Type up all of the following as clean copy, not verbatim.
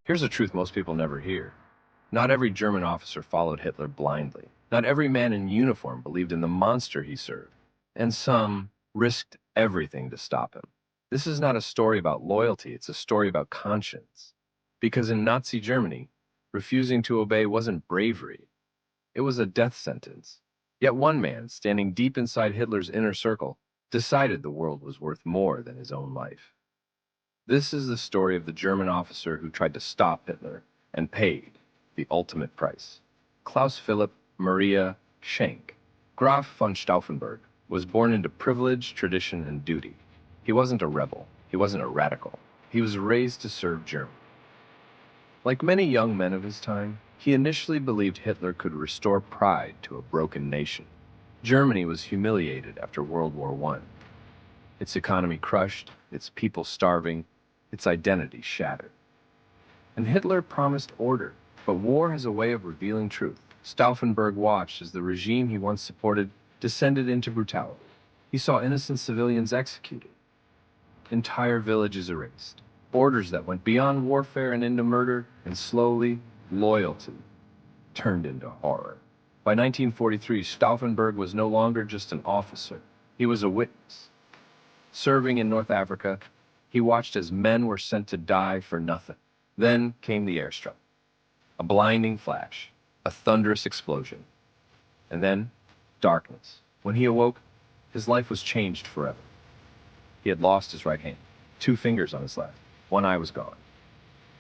Here's a truth most people never hear. Not every German officer followed Hitler blindly. Not every man in uniform believed in the monster he served. And some risked everything to stop him. This is not a story about loyalty, it's a story about conscience. Because in Nazi Germany, refusing to obey wasn't bravery, it was a death sentence. Yet one man, standing deep inside Hitler's inner circle, decided the world was worth more than his own life. This is the story of the German officer who tried to stop Hitler and paid the ultimate price. Klaus Philipp Maria Schenk, Graf von Stauffenberg, was born into privilege, tradition, and duty. He wasn't a rebel. He wasn't a radical. He was raised to serve Germany. Like many young men of his time, he initially believed Hitler could restore pride to a broken nation. Germany was humiliated after World War I. Its economy crushed, its people starving, its identity shattered. And Hitler promised order, but war has a way of revealing truth. Stauffenberg watched as the regime he once supported descended into brutality. He saw innocent civilians executed, entire villages erased, borders that went beyond warfare and into murder, and slowly, loyalty turned into horror. By 1943, Stauffenberg was no longer just an officer. He was a witness. Serving in North Africa, he watched as men were sent to die for nothing. Then came the airstrike. A blinding flash, a thunderous explosion, and then darkness. When he awoke, his life was changed forever. He had lost his right hand, 2 fingers on his left, 1 eye was gone.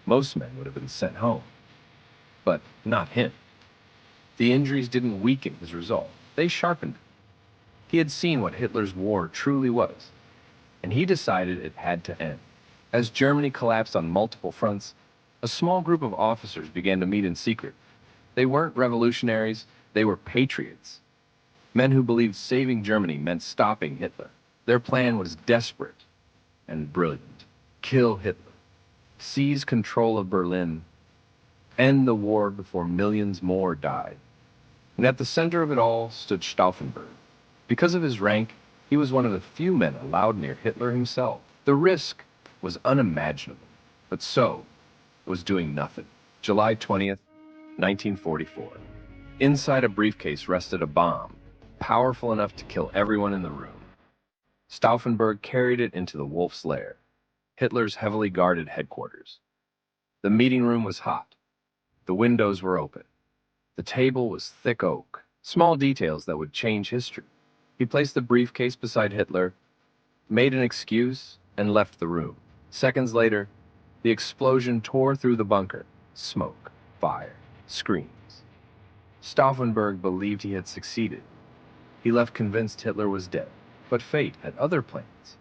Most men would have been sent home, but not him. The injuries didn't weaken his resolve, they sharpened it. He had seen what Hitler's war truly was, and he decided it had to end. As Germany collapsed on multiple fronts, a small group of officers began to meet in secret. They weren't revolutionaries, they were patriots. Men who believed saving Germany meant stopping Hitler. Their plan was desperate and brilliant. Kill Hitler, seize control of Berlin, end the war before millions more died. And at the center of it all stood Stauffenberg. Because of his rank, he was one of the few men allowed near Hitler himself. The risk was unimaginable, but so was doing nothing. July 20th, 1944. Inside a briefcase rested a bomb, powerful enough to kill everyone in the room. Stauffenberg carried it into the Wolf's Lair, Hitler's heavily guarded headquarters. The meeting room was hot. The windows were open. The table was thick oak, small details that would change history. He placed the briefcase beside Hitler, made an excuse, and left the room. Seconds later, the explosion tore through the bunker. Smoke, fire, screams. Stauffenberg believed he had succeeded. He left convinced Hitler was dead. But fate had other plans.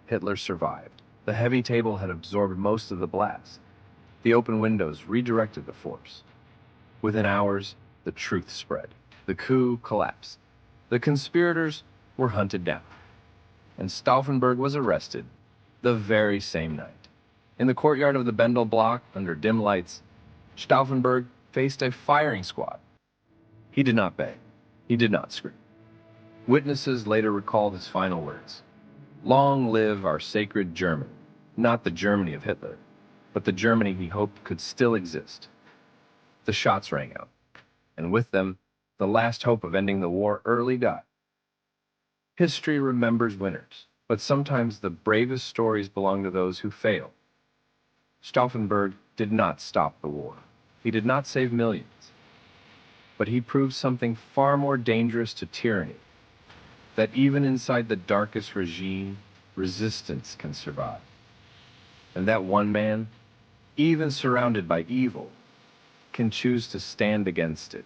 Hitler survived. The heavy table had absorbed most of the blast. The open windows redirected the force. Within hours, the truth spread. The coup collapsed. The conspirators were hunted down. And Stauffenberg was arrested the very same night. In the courtyard of the Bendel block, under dim lights, Stauffenberg faced a firing squad. He did not beg. He did not scream. Witnesses later recalled his final words. Long live our sacred Germany. Not the Germany of Hitler, but the Germany he hoped could still exist. The shots rang out, and with them, the last hope of ending the war early died. History remembers winners, but sometimes the bravest stories belong to those who fail. Stauffenberg did not stop the war. He did not save millions. But he proved something far more dangerous to tyranny, that even inside the darkest regime, resistance can survive. And that one man, even surrounded by evil, can choose to stand against it.